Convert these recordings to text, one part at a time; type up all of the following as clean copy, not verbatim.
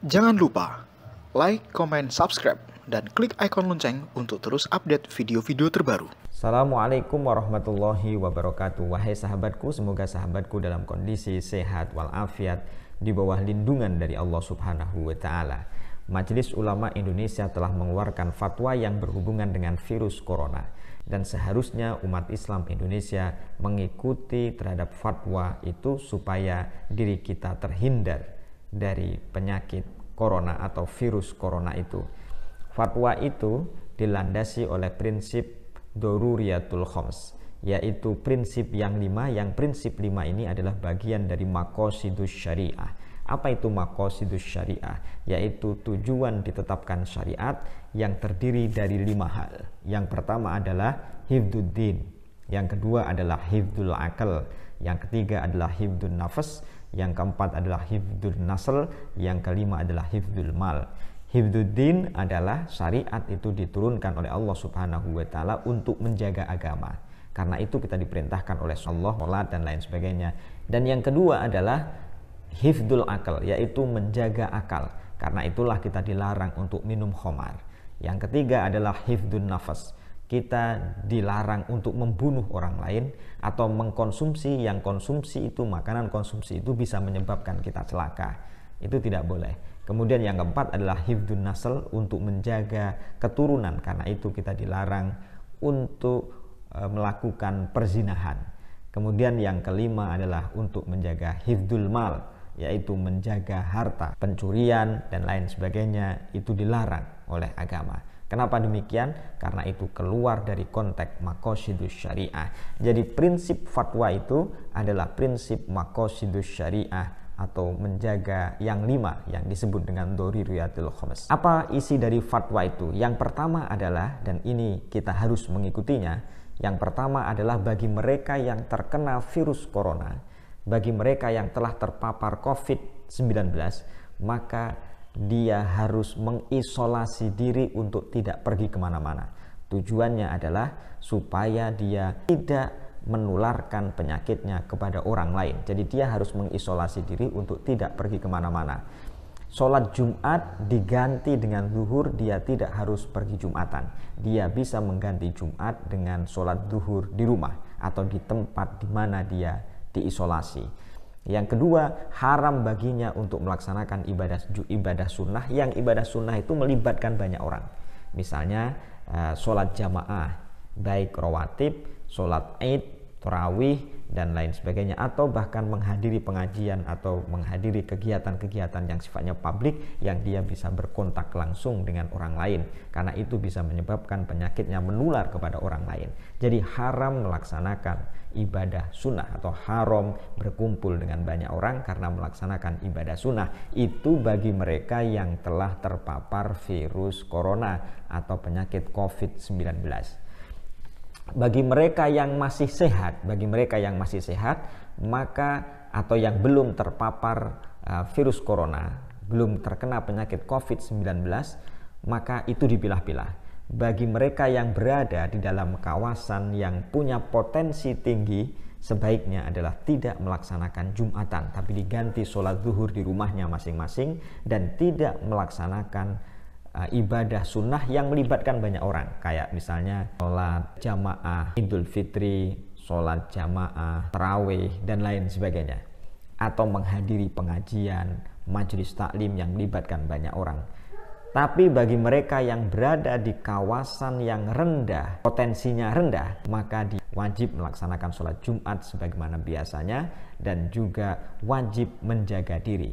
Jangan lupa like, comment, subscribe, dan klik ikon lonceng untuk terus update video-video terbaru. Assalamualaikum warahmatullahi wabarakatuh. Wahai sahabatku, semoga sahabatku dalam kondisi sehat walafiat di bawah lindungan dari Allah Subhanahu wa Ta'ala. Majelis Ulama Indonesia telah mengeluarkan fatwa yang berhubungan dengan virus corona, dan seharusnya umat Islam Indonesia mengikuti terhadap fatwa itu supaya diri kita terhindar dari penyakit corona atau virus corona itu. Fatwa itu dilandasi oleh prinsip Daruriyatul Khams, yaitu prinsip yang 5, yang prinsip 5 ini adalah bagian dari maqasidus syariah. Apa itu maqasidus syariah? Yaitu tujuan ditetapkan syariat yang terdiri dari 5 hal. Yang pertama adalah hifdzuddin, yang kedua adalah hifdzul akal, yang ketiga adalah hifdzun nafas, yang keempat adalah hifdzul nasl, yang kelima adalah hifdzul mal. Hifdzuddin adalah syariat itu diturunkan oleh Allah Subhanahu wa Ta'ala untuk menjaga agama. Karena itu kita diperintahkan oleh Allah, sholat dan lain sebagainya. Dan yang kedua adalah hifdzul akal, yaitu menjaga akal. Karena itulah kita dilarang untuk minum khamar. Yang ketiga adalah hifdzun nafas. Kita dilarang untuk membunuh orang lain atau mengkonsumsi yang konsumsi itu, makanan konsumsi itu bisa menyebabkan kita celaka. Itu tidak boleh. Kemudian yang keempat adalah hifdzun nasl, untuk menjaga keturunan. Karena itu kita dilarang untuk melakukan perzinahan. Kemudian yang kelima adalah untuk menjaga hifdzul mal, yaitu menjaga harta. Pencurian dan lain sebagainya itu dilarang oleh agama. Kenapa demikian? Karena itu keluar dari konteks maqasidus syariah. Jadi prinsip fatwa itu adalah prinsip maqasidus syariah atau menjaga yang 5 yang disebut dengan Daruriyatul Khams. Apa isi dari fatwa itu? Yang pertama adalah, dan ini kita harus mengikutinya, yang pertama adalah bagi mereka yang terkena virus corona, bagi mereka yang telah terpapar COVID-19, maka dia harus mengisolasi diri untuk tidak pergi kemana-mana. Tujuannya adalah supaya dia tidak menularkan penyakitnya kepada orang lain. Jadi dia harus mengisolasi diri untuk tidak pergi kemana-mana. Sholat Jumat diganti dengan zuhur, dia tidak harus pergi Jumatan. Dia bisa mengganti Jumat dengan sholat zuhur di rumah atau di tempat di mana dia diisolasi. Yang kedua, haram baginya untuk melaksanakan ibadah sunnah, yang ibadah sunnah itu melibatkan banyak orang. Misalnya sholat jamaah, baik rawatib, sholat id, tarawih, dan lain sebagainya, atau bahkan menghadiri pengajian atau menghadiri kegiatan-kegiatan yang sifatnya publik, yang dia bisa berkontak langsung dengan orang lain, karena itu bisa menyebabkan penyakitnya menular kepada orang lain. Jadi haram melaksanakan ibadah sunnah atau haram berkumpul dengan banyak orang karena melaksanakan ibadah sunnah. Itu bagi mereka yang telah terpapar virus corona atau penyakit COVID-19. Bagi mereka yang masih sehat, maka atau yang belum terpapar virus corona, belum terkena penyakit COVID-19, maka itu dipilah-pilah. Bagi mereka yang berada di dalam kawasan yang punya potensi tinggi, sebaiknya adalah tidak melaksanakan Jumatan, tapi diganti sholat zuhur di rumahnya masing-masing, dan tidak melaksanakan ibadah sunnah yang melibatkan banyak orang, kayak misalnya sholat jamaah Idul Fitri, sholat jamaah tarawih, dan lain sebagainya, atau menghadiri pengajian, majelis taklim yang melibatkan banyak orang. Tapi bagi mereka yang berada di kawasan yang rendah, potensinya rendah, maka wajib melaksanakan sholat Jumat sebagaimana biasanya, dan juga wajib menjaga diri.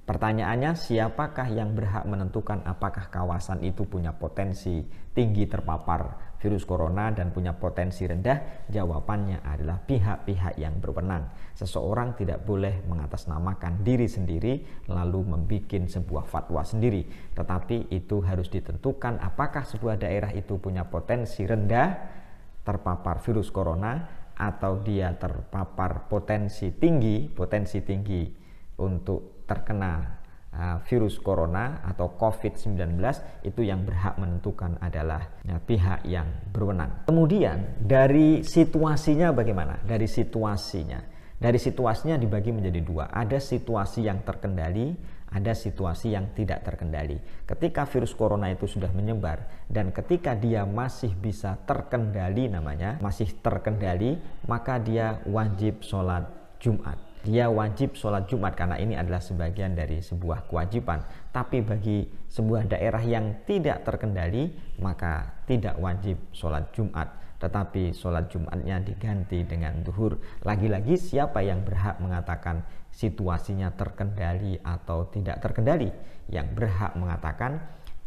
Pertanyaannya, siapakah yang berhak menentukan apakah kawasan itu punya potensi tinggi terpapar virus corona dan punya potensi rendah? Jawabannya adalah pihak-pihak yang berwenang. Seseorang tidak boleh mengatasnamakan diri sendiri lalu membuat sebuah fatwa sendiri, tetapi itu harus ditentukan apakah sebuah daerah itu punya potensi rendah terpapar virus corona atau dia terpapar potensi tinggi untuk terkena virus corona atau COVID-19. Itu yang berhak menentukan adalah pihak yang berwenang. Kemudian dari situasinya bagaimana? Dari situasinya dibagi menjadi 2. Ada situasi yang terkendali, ada situasi yang tidak terkendali. Ketika virus corona itu sudah menyebar dan ketika dia masih bisa terkendali masih terkendali, maka dia wajib sholat Jumat. Dia wajib sholat Jumat karena ini adalah sebagian dari sebuah kewajiban. Tapi bagi sebuah daerah yang tidak terkendali, maka tidak wajib sholat Jumat. Tetapi sholat Jumatnya diganti dengan zuhur. Lagi-lagi siapa yang berhak mengatakan situasinya terkendali atau tidak terkendali? Yang berhak mengatakan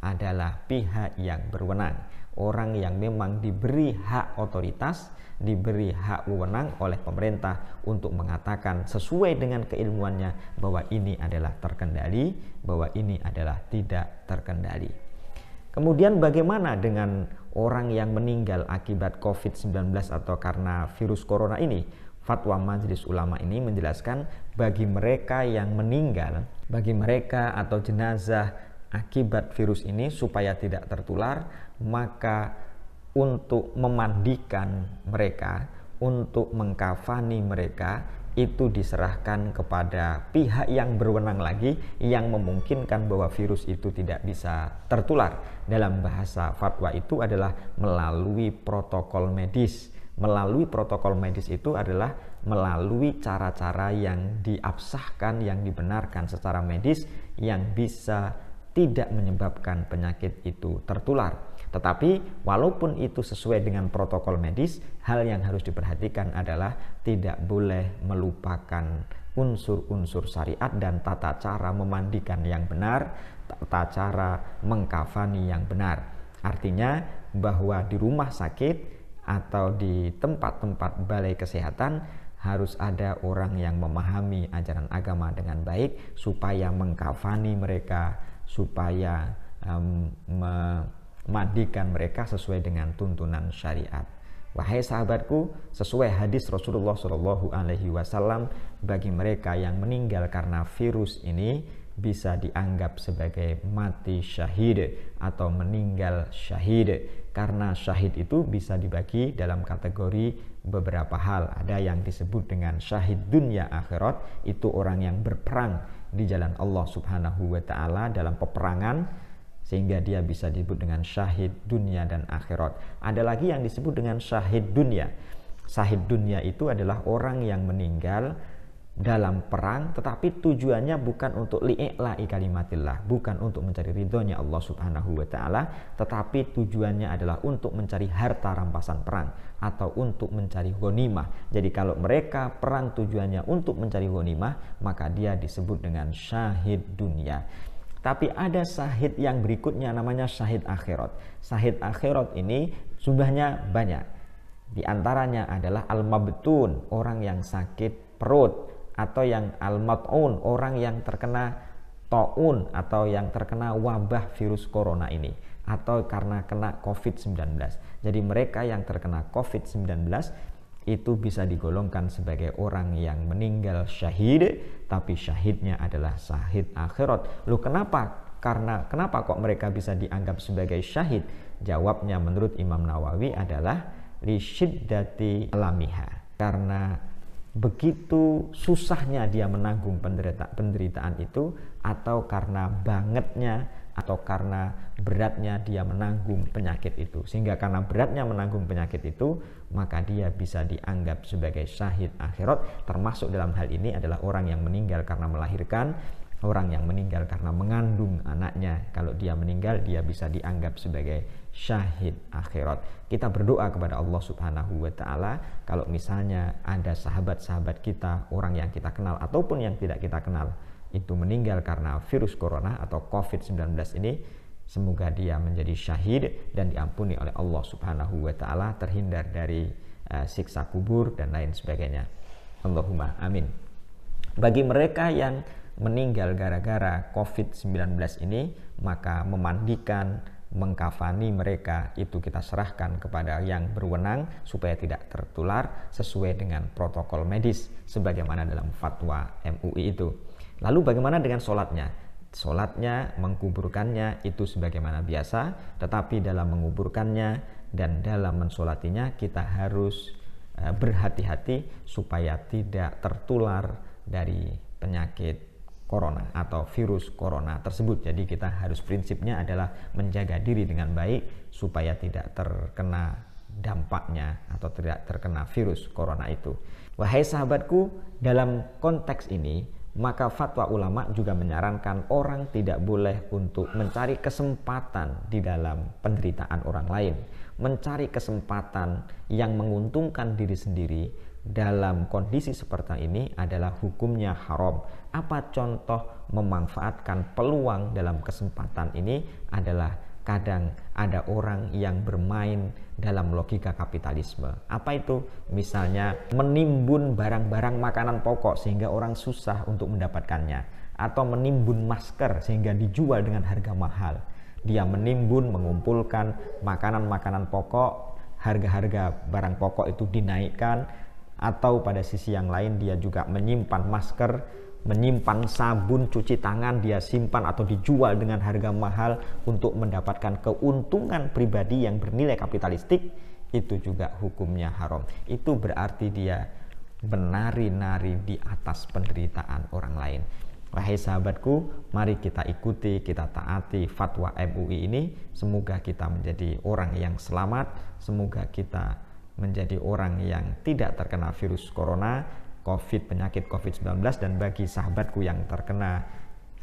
adalah pihak yang berwenang. Orang yang memang diberi hak otoritas, diberi hak wewenang oleh pemerintah untuk mengatakan sesuai dengan keilmuannya bahwa ini adalah terkendali, bahwa ini adalah tidak terkendali. Kemudian bagaimana dengan orang yang meninggal akibat COVID-19 atau karena virus corona ini? Fatwa Majelis Ulama ini menjelaskan bagi mereka yang meninggal, bagi mereka atau jenazah akibat virus ini supaya tidak tertular, maka untuk memandikan mereka, untuk mengkafani mereka, itu diserahkan kepada pihak yang berwenang lagi yang memungkinkan bahwa virus itu tidak bisa tertular. Dalam bahasa fatwa itu adalah melalui protokol medis. Melalui protokol medis itu adalah melalui cara-cara yang diabsahkan, yang dibenarkan secara medis, yang bisa tidak menyebabkan penyakit itu tertular. Tetapi walaupun itu sesuai dengan protokol medis, hal yang harus diperhatikan adalah tidak boleh melupakan unsur-unsur syariat dan tata cara memandikan yang benar, tata cara mengkafani yang benar. Artinya bahwa di rumah sakit atau di tempat-tempat balai kesehatan harus ada orang yang memahami ajaran agama dengan baik supaya mengkafani mereka, supaya memandikan mereka sesuai dengan tuntunan syariat. Wahai sahabatku, sesuai hadis Rasulullah SAW, bagi mereka yang meninggal karena virus ini bisa dianggap sebagai mati syahid atau meninggal syahid. Karena syahid itu bisa dibagi dalam kategori beberapa hal. Ada yang disebut dengan syahid dunia akhirat, itu orang yang berperang di jalan Allah Subhanahu wa Ta'ala dalam peperangan, sehingga dia bisa disebut dengan syahid dunia dan akhirat. Ada lagi yang disebut dengan syahid dunia. Syahid dunia itu adalah orang yang meninggal dalam perang, tetapi tujuannya bukan untuk li'i'la'i kalimatillah, bukan untuk mencari ridhonya Allah Subhanahu wa Ta'ala, tetapi tujuannya adalah untuk mencari harta rampasan perang atau untuk mencari ghanimah. Jadi kalau mereka perang tujuannya untuk mencari ghanimah, maka dia disebut dengan syahid dunia. Tapi ada syahid yang berikutnya namanya syahid akhirat. Syahid akhirat ini jumlahnya banyak. Di antaranya adalah al-mabtun, orang yang sakit perut, atau yang al-mat'un, orang yang terkena ta'un atau yang terkena wabah virus corona ini, atau karena kena COVID-19. Jadi mereka yang terkena COVID-19 itu bisa digolongkan sebagai orang yang meninggal syahid, tapi syahidnya adalah syahid akhirat. Loh kenapa kok mereka bisa dianggap sebagai syahid? Jawabnya menurut Imam Nawawi adalah li syiddati alamiha, karena begitu susahnya dia menanggung penderitaan itu, atau karena bangetnya atau karena beratnya dia menanggung penyakit itu, sehingga karena beratnya menanggung penyakit itu maka dia bisa dianggap sebagai syahid akhirat. Termasuk dalam hal ini adalah orang yang meninggal karena melahirkan, orang yang meninggal karena mengandung anaknya. Kalau dia meninggal, dia bisa dianggap sebagai syahid akhirat. Kita berdoa kepada Allah Subhanahu wa Ta'ala, kalau misalnya ada sahabat-sahabat kita, orang yang kita kenal ataupun yang tidak kita kenal, itu meninggal karena virus corona atau COVID-19 ini, semoga dia menjadi syahid dan diampuni oleh Allah Subhanahu wa Ta'ala, terhindar dari siksa kubur dan lain sebagainya. Allahumma amin. Bagi mereka yang meninggal gara-gara COVID-19 ini, maka memandikan, mengkafani mereka itu kita serahkan kepada yang berwenang supaya tidak tertular sesuai dengan protokol medis sebagaimana dalam fatwa MUI itu. Lalu bagaimana dengan sholatnya? Sholatnya, mengkuburkannya itu sebagaimana biasa, tetapi dalam menguburkannya dan dalam mensolatinya kita harus berhati-hati supaya tidak tertular dari penyakit corona atau virus corona tersebut. Jadi kita harus prinsipnya adalah menjaga diri dengan baik supaya tidak terkena dampaknya atau tidak terkena virus corona itu. Wahai sahabatku, dalam konteks ini maka fatwa ulama juga menyarankan orang tidak boleh untuk mencari kesempatan di dalam penderitaan orang lain, mencari kesempatan yang menguntungkan diri sendiri. Dalam kondisi seperti ini adalah hukumnya haram. Apa contoh memanfaatkan peluang dalam kesempatan ini adalah kadang ada orang yang bermain dalam logika kapitalisme. Apa itu? Misalnya menimbun barang-barang makanan pokok sehingga orang susah untuk mendapatkannya, atau menimbun masker sehingga dijual dengan harga mahal. Dia menimbun, mengumpulkan makanan-makanan pokok, harga-harga barang pokok itu dinaikkan, atau pada sisi yang lain dia juga menyimpan masker, menyimpan sabun cuci tangan, dia simpan atau dijual dengan harga mahal untuk mendapatkan keuntungan pribadi yang bernilai kapitalistik. Itu juga hukumnya haram. Itu berarti dia menari-nari di atas penderitaan orang lain. Wahai sahabatku, mari kita ikuti, kita taati fatwa MUI ini. Semoga kita menjadi orang yang selamat, semoga kita menjadi orang yang tidak terkena virus corona, penyakit COVID-19, dan bagi sahabatku yang terkena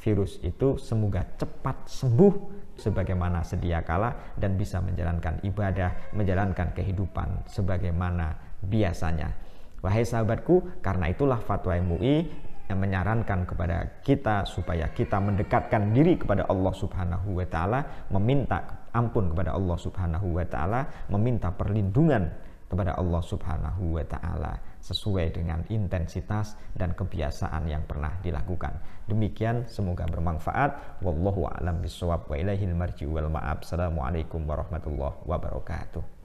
virus itu semoga cepat sembuh sebagaimana sedia kala dan bisa menjalankan ibadah, menjalankan kehidupan sebagaimana biasanya. Wahai sahabatku, karena itulah fatwa MUI yang menyarankan kepada kita supaya kita mendekatkan diri kepada Allah Subhanahu wa taala, meminta ampun kepada Allah Subhanahu wa taala, meminta perlindungan kepada Allah Subhanahu wa taala sesuai dengan intensitas dan kebiasaan yang pernah dilakukan. Demikian, semoga bermanfaat. Wallahu a'lam bishawab wa ilaihil marji'u wal ma'ab. Assalamualaikum warahmatullahi wabarakatuh.